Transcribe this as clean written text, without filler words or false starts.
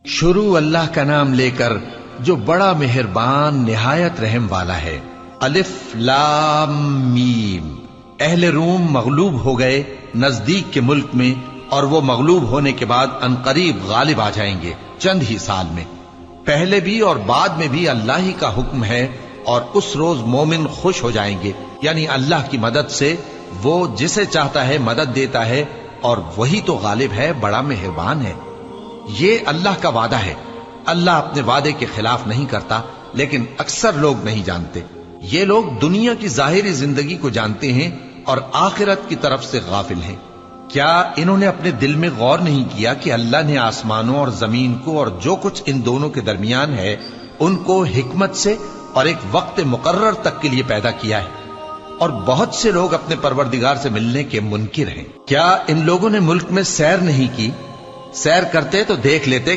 शुरू अल्लाह का नाम लेकर जो बड़ा मेहरबान निहायत रहम वाला है। अलिफ लाम मीम। अहले रूम मगलूब हो गए नजदीक के मुल्क में, और वो मगलूब होने के बाद अनकरीब गालिब आ जाएंगे चंद ही साल में। पहले भी और बाद में भी अल्लाह ही का हुक्म है, और उस रोज मोमिन खुश हो जाएंगे, यानी अल्लाह की मदद से वो जिसे चाहता है मदद देता है, और वही तो गालिब है, बड़ा मेहरबान है। ये अल्लाह का वादा है। अल्लाह अपने वादे के खिलाफ नहीं करता, लेकिन अक्सर लोग नहीं जानते। ये लोग दुनिया की जाहिरी जिंदगी को जानते हैं और आखिरत की तरफ से गाफिल हैं। क्या इन्होंने अपने दिल में गौर नहीं किया कि अल्लाह ने आसमानों और जमीन को और जो कुछ इन दोनों के दरमियान है उनको हिकमत से और एक वक्त मुकर्रर तक के लिए पैदा किया है, और बहुत से लोग अपने परवरदिगार से मिलने के मुनकिर हैं। क्या इन लोगों ने मुल्क में सैर नहीं की? सैर करते तो देख लेते